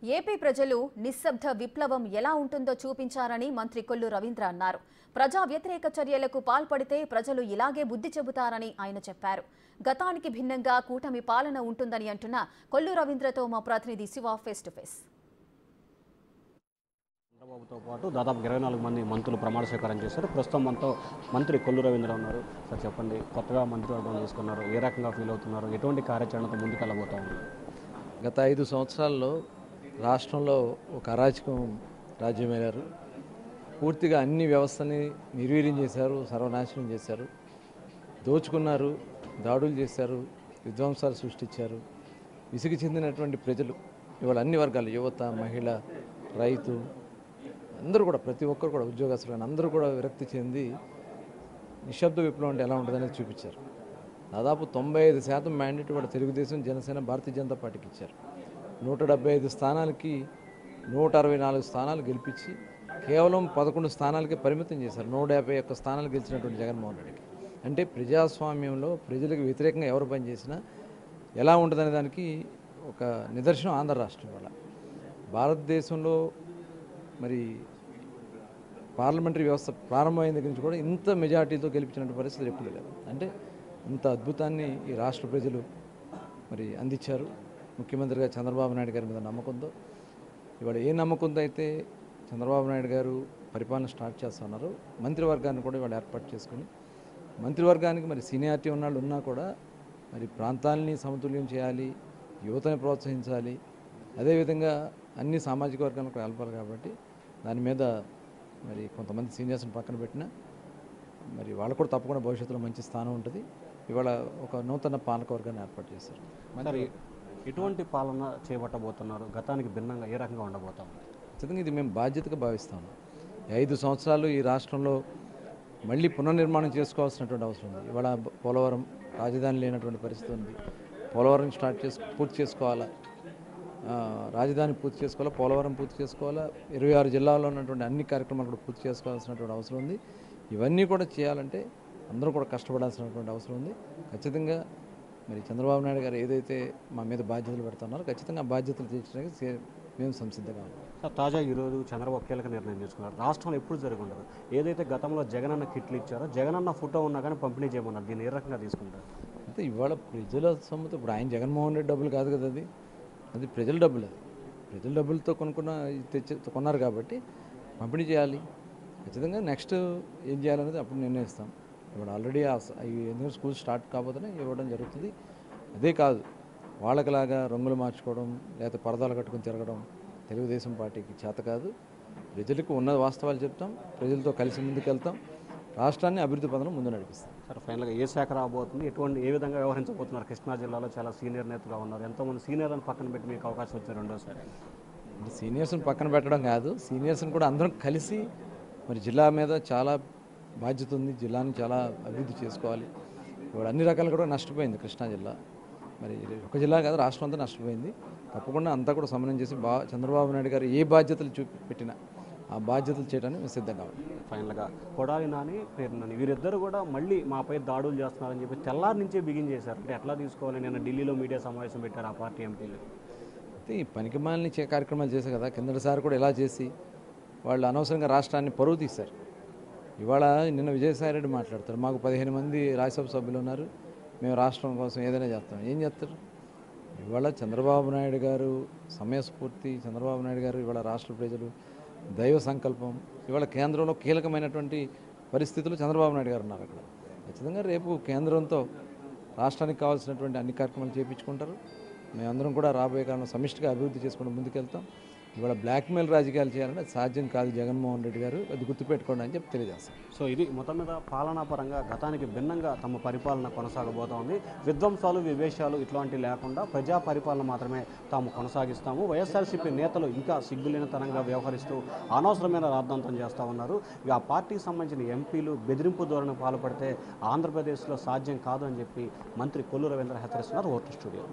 AP ప్రజలు నిశ్శబ్ద విప్లవం ఎలా ఉంటుందో చూపించారని మంత్రి కొల్లు రవీంద్ర అన్నారు. ప్రజా వ్యతిరేక చర్యలకు పాల్పడితే ప్రజలు ఇలాగే బుద్ధి చెబుతారని ఆయన చెప్పారు. గతానికి భిన్నంగా కూటమి పాలన ఉంటుందని అంటున్న కొల్లు రవీంద్రతో మా ప్రతినిధి శివ ఫేస్ టు ఫేస్. చంద్రబాబుతో పాటు దాదాపు 24 మంది మంత్రులు ప్రమాణ స్వీకారం చేశారు. ప్రస్తుతం మనతో మంత్రి కొల్లు రవీంద్ర ఉన్నారు. సార్ చెప్పండి, కొత్తగా మంత్రివర్గం తీసుకున్నారు, ఏ రకంగా ఫీల్ అవుతున్నారు, ఎటువంటి కార్యాచరణతో ముందుకెళ్ళబోతా ఉన్నారు? గత 5 సంవత్సరాల్లో రాష్ట్రంలో ఒక అరాచకం రాజ్యమేలారు. పూర్తిగా అన్ని వ్యవస్థని నిర్వీర్యం చేశారు, సర్వనాశనం చేశారు, దోచుకున్నారు, దాడులు చేశారు, విధ్వంసాలు సృష్టించారు. విసిగి చెందినటువంటి ప్రజలు ఇవాళ అన్ని వర్గాలు, యువత, మహిళ, రైతు అందరూ కూడా, ప్రతి ఒక్కరు కూడా, ఉద్యోగస్తులు అందరూ కూడా విరక్తి చెంది నిశ్శబ్ద విప్లవం అంటే ఎలా ఉంటుందనేది చూపించారు. దాదాపు 95% మ్యాండేట్ కూడా తెలుగుదేశం, జనసేన, భారతీయ జనతా పార్టీకి ఇచ్చారు. 175 స్థానాలకి 164 స్థానాలు గెలిపించి కేవలం 11 స్థానాలకే పరిమితం చేశారు. 151 స్థానాలు గెలిచినటువంటి జగన్మోహన్ రెడ్డికి. అంటే ప్రజాస్వామ్యంలో ప్రజలకు వ్యతిరేకంగా ఎవరు పనిచేసినా ఎలా ఉంటుందనే దానికి ఒక నిదర్శనం ఆంధ్ర రాష్ట్రం వల్ల. భారతదేశంలో మరి పార్లమెంటరీ వ్యవస్థ ప్రారంభమైన దగ్గర నుంచి కూడా ఇంత మెజార్టీతో గెలిపించినటువంటి పరిస్థితులు ఎప్పుడు లేదు. అంటే ఇంత అద్భుతాన్ని ఈ రాష్ట్ర ప్రజలు మరి అందించారు. ముఖ్యమంత్రిగా చంద్రబాబు నాయుడు గారి మీద నమ్మకంతో, ఇవాళ ఏ నమ్మకంతో అయితే చంద్రబాబు నాయుడు గారు పరిపాలన స్టార్ట్ చేస్తున్నారు, మంత్రివర్గాన్ని కూడా ఇవాళ ఏర్పాటు చేసుకుని, మంత్రివర్గానికి మరి సీనియారిటీ ఉన్నాళ్ళు ఉన్నా కూడా మరి ప్రాంతాలని సమతుల్యం చేయాలి, యువతని ప్రోత్సహించాలి, అదేవిధంగా అన్ని సామాజిక వర్గాలను కూడా కలపాలి. కాబట్టి దాని మీద మరి కొంతమంది సీనియర్స్ని పక్కన పెట్టినా మరి వాళ్ళు కూడా తప్పకుండా భవిష్యత్తులో మంచి స్థానం ఉంటుంది. ఇవాళ ఒక నూతన పాలకవర్గాన్ని ఏర్పాటు చేశారు. మరి ఎటువంటి పాలన చేపట్టబోతున్నారు? గతానికి భిన్నంగా ఏ రకంగా ఉండబోతాం? ఖచ్చితంగా ఇది మేము బాధ్యతగా భావిస్తాము. 5 సంవత్సరాలు ఈ రాష్ట్రంలో మళ్ళీ పునర్నిర్మాణం చేసుకోవాల్సినటువంటి అవసరం ఉంది. ఇవాళ పోలవరం రాజధాని లేనటువంటి పరిస్థితి ఉంది. పోలవరం పూర్తి చేసుకోవాలా, రాజధాని పూర్తి చేసుకోవాలా, పోలవరం పూర్తి చేసుకోవాలా, 26 జిల్లాల్లో ఉన్నటువంటి అన్ని కార్యక్రమాలు కూడా పూర్తి చేసుకోవాల్సినటువంటి అవసరం ఉంది. ఇవన్నీ కూడా చేయాలంటే అందరూ కూడా కష్టపడాల్సినటువంటి అవసరం ఉంది. ఖచ్చితంగా మరి చంద్రబాబు నాయుడు గారు ఏదైతే మా మీద బాధ్యతలు పెడుతున్నారో ఖచ్చితంగా ఆ బాధ్యతలు తీర్చడానికి మేము సంసిద్ధంగా ఉన్నాం. సార్, తాజా ఈరోజు చంద్రబాబు కీలక నిర్ణయం తీసుకున్నారు. రాష్ట్రంలో ఎప్పుడు జరిగి ఉండదు. ఏదైతే గతంలో జగనన్న కిట్లు ఇచ్చారో, జగనన్న ఫోటో ఉన్నా కానీ పంపిణీ చేయమన్నారు. దీన్ని ఏ రకంగా తీసుకుంటారు? అయితే ఇవాళ ప్రజల సొమ్ముతో, ఇప్పుడు ఆయన జగన్మోహన్ రెడ్డి డబ్బులు కాదు కదా, అది ప్రజల డబ్బులు. అది ప్రజల డబ్బులతో కొన్నారు కాబట్టి పంపిణీ చేయాలి. ఖచ్చితంగా నెక్స్ట్ ఏం చేయాలనేది అప్పుడు నిర్ణయిస్తాం. ఇప్పుడు ఆల్రెడీ ఎందుకంటే స్కూల్ స్టార్ట్ కాబోతేనే ఇవ్వడం జరుగుతుంది. అదే కాదు, వాళ్ళకిలాగా రంగులు మార్చుకోవడం లేకపోతే పరదాలు కట్టుకుని తిరగడం తెలుగుదేశం పార్టీకి చేత కాదు. ప్రజలకు ఉన్న వాస్తవాలు చెప్తాం, ప్రజలతో కలిసి ముందుకెళ్తాం, రాష్ట్రాన్ని అభివృద్ధి పథంలో ముందు నడిపిస్తాం. సార్, ఫైనల్గా ఏ శాఖ రాబోతుంది, ఏ విధంగా వ్యవహరించబోతున్నారు? కృష్ణా జిల్లాలో చాలా సీనియర్ నేతగా ఉన్నారు. ఎంతోమంది సీనియర్లను పక్కన పెట్టి మీకు అవకాశం వచ్చింది రెండోసారి. సీనియర్స్ని పక్కన పెట్టడం కాదు, సీనియర్స్ని కూడా అందరం కలిసి మరి జిల్లా మీద చాలా బాధ్యత ఉంది. జిల్లాని చాలా అభివృద్ధి చేసుకోవాలి. ఇప్పుడు అన్ని రకాలు కూడా నష్టపోయింది కృష్ణా జిల్లా. మరి ఒక జిల్లా కాదు, రాష్ట్రం అంతా నష్టపోయింది. తప్పకుండా అంతా కూడా సమన్వయం చేసి చంద్రబాబు నాయుడు గారు ఏ బాధ్యతలు పెట్టినా ఆ బాధ్యతలు చేయడానికి మేము సిద్ధంగా ఉన్నాం. ఫైనల్గా కొడాలి నాని, పేరు నాని వీరిద్దరు కూడా మళ్ళీ మాపై దాడులు చేస్తున్నారని చెప్పి తెల్లారి నుంచే బిగిన్ చేశారు. అంటే ఎట్లా తీసుకోవాలి? నేను ఢిల్లీలో మీడియా సమావేశం పెట్టారు ఆ పార్టీ ఎంపీలు. అయితే ఈ పనికిమాలిన కార్యక్రమాలు చేశారు కదా, కిందటిసారి కూడా ఇలా చేసి వాళ్ళు అనవసరంగా రాష్ట్రాన్ని పరువు తీశారు. ఇవాళ నిన్న విజయసాయిరెడ్డి మాట్లాడతారు, మాకు 15 మంది రాజ్యసభ సభ్యులు ఉన్నారు, మేము రాష్ట్రం కోసం ఏదైనా చేస్తాం. ఏం చేస్తారు? ఇవాళ చంద్రబాబు నాయుడు గారు సమయస్ఫూర్తి, చంద్రబాబు నాయుడు గారు ఇవాళ రాష్ట్ర ప్రజలు దైవ సంకల్పం, ఇవాళ కేంద్రంలో కీలకమైనటువంటి పరిస్థితులు చంద్రబాబు నాయుడు గారు ఉన్నారు అక్కడ. ఖచ్చితంగా రేపు కేంద్రంతో రాష్ట్రానికి కావాల్సినటువంటి అన్ని కార్యక్రమాలు చేయించుకుంటారు. మేమందరం కూడా రాబోయే కాలంలో సమిష్టిగా అభివృద్ధి చేసుకుంటూ ముందుకెళ్తాం. ఇవాళ బ్లాక్మెయిల్ రాజకీయాలు చేయాలంటే సాధ్యం కాదు జగన్మోహన్ రెడ్డి గారు, అది గుర్తుపెట్టుకోండి అని చెప్పి తెలియజేస్తాం. సో ఇది మొత్తం మీద పాలనాపరంగా గతానికి భిన్నంగా తమ పరిపాలన కొనసాగబోతోంది. విధ్వంసాలు, వివేశాలు ఇట్లాంటివి లేకుండా ప్రజా పరిపాలన మాత్రమే తాము కొనసాగిస్తాము. వైఎస్ఆర్సీపీ నేతలు ఇంకా సిగ్గులేనితనంగా వ్యవహరిస్తూ అనవసరమైన రాద్ధాంతం చేస్తూ ఉన్నారు. ఇక ఆ పార్టీకి సంబంధించిన ఎంపీలు బెదిరింపు ధోరణి పాల్పడితే ఆంధ్రప్రదేశ్లో సాధ్యం కాదు అని చెప్పి మంత్రి కొల్లు రవీంద్ర హెచ్చరిస్తున్నారు. Vote studio.